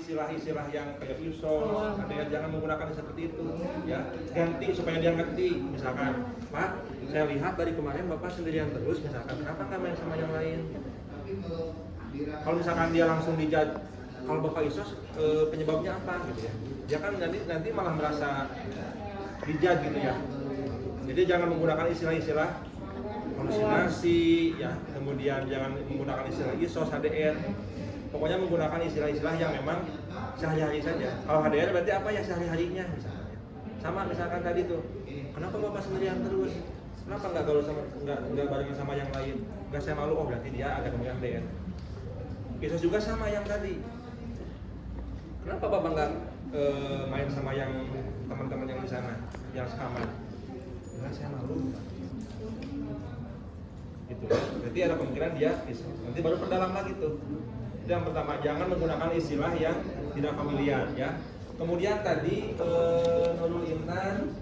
istilah-istilah yang kayak usos, ada yang jangan menggunakan seperti itu, ya. Ganti supaya dia ngerti. Misalkan, Pak, saya lihat dari kemarin Bapak sendirian terus, misalkan, kenapa nggak main sama yang lain? Kalau misalkan dia langsung dijudge, kalau Bapak usos, penyebabnya apa gitu ya? Dia kan nanti malah merasa dijudge gitu ya. Jadi jangan menggunakan istilah-istilah halusinasi, ya, kemudian jangan menggunakan istilah ISOS, HDR. Pokoknya menggunakan istilah-istilah yang memang sehari-hari saja. Kalau HDR berarti apa ya sehari-harinya misalnya. Sama misalkan tadi tuh, kenapa Bapak sendirian terus? Kenapa nggak gaul sama nggak barengan sama yang lain? Nggak saya malu, oh berarti dia ada kemungkinan HDR. ISOS juga sama yang tadi. Kenapa Bapak nggak main sama yang teman-teman yang di sana, yang sekamar? Nggak, saya malu. Gitu. Jadi ada kemungkinan dia ISOS. Nanti baru perdalam lagi tuh. Yang pertama, jangan menggunakan istilah yang tidak familiar, ya. Kemudian tadi Nurul Intan,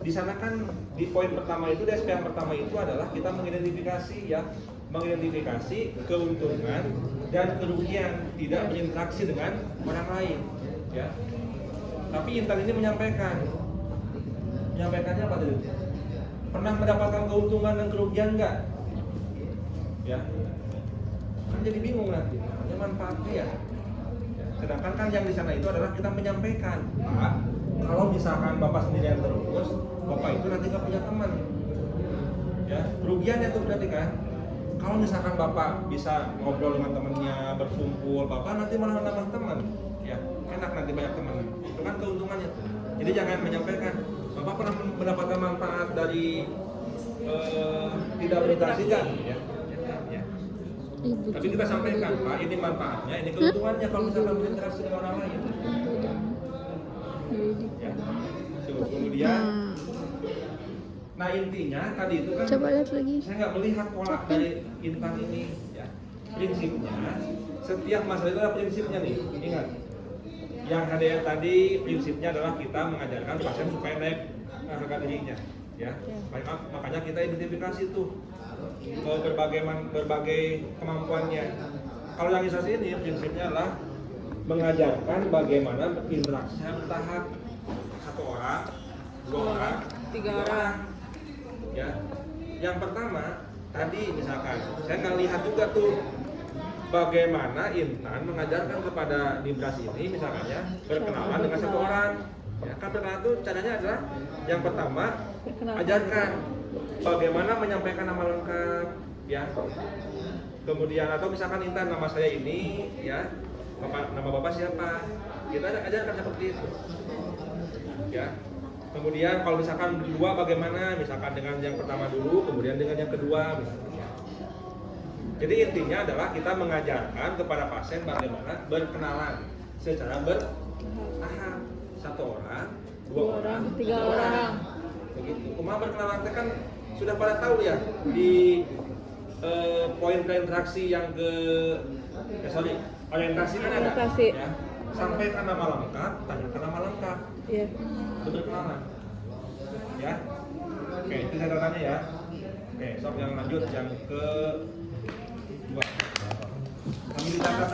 di sana kan di poin pertama itu, di SP yang pertama itu adalah kita mengidentifikasi, ya, mengidentifikasi keuntungan dan kerugian tidak berinteraksi dengan orang lain, ya. Tapi Intan ini menyampaikannya apa tadi? Pernah mendapatkan keuntungan dan kerugian enggak? Ya. Kan jadi bingung nanti, namanya manfaatnya ya. Sedangkan kan yang di sana itu adalah kita menyampaikan, Pak, kalau misalkan Bapak sendirian terus, Bapak itu nanti nggak punya teman. Ya, kerugiannya tuh berarti kan, kalau misalkan Bapak bisa ngobrol dengan temannya, berkumpul, Bapak nanti malah nambah teman. Ya, enak nanti banyak teman. Itu kan keuntungannya tuh. Jadi jangan menyampaikan, Bapak pernah mendapatkan manfaat dari tidak berinteraksi kan? Ya. Tapi kita sampaikan, Pak, ini manfaatnya, ini keuntungannya kalau misalkan berinteraksi dengan orang lain. Ya. Kemudian, nah intinya tadi itu kan, coba lihat lagi. saya nggak melihat pola dari Intan ini. Ya. Prinsipnya, setiap masalah itu ada prinsipnya nih. Ingat, yang HDR tadi prinsipnya adalah kita mengajarkan pasien supaya naik harga dirinya. Ya. Makanya kita identifikasi tuh berbagai kemampuannya. Kalau yang ISOS ini prinsipnya adalah mengajarkan bagaimana berinteraksi bertahap, satu orang, dua orang, tiga orang. Ya, yang pertama tadi misalkan saya nggak lihat juga tuh bagaimana Intan mengajarkan kepada Nibras ini misalkan ya berkenalan dengan satu orang. Ya, kan berkenalan itu caranya adalah yang pertama ajarkan bagaimana menyampaikan nama lengkap, ya. Kemudian atau misalkan Intan, nama saya ini, ya. Nama Bapak siapa? Kita ajarkan seperti itu. Ya. Kemudian kalau misalkan dua bagaimana, misalkan dengan yang pertama dulu, kemudian dengan yang kedua, misalkan. Jadi intinya adalah kita mengajarkan kepada pasien bagaimana berkenalan secara bertahap. Satu orang, dua orang, tiga orang. Begitu. Kumaha berkenalan kan sudah pada tahu ya di poin interaksi yang orientasi kan ada. Ya. Sampaikan nama lengkap, tanyakan nama lengkap. Iya. Itu berkenalan. Ya. Oke, itu catatannya ya. Oke, sok yang lanjut yang ke 2. Kami dicatat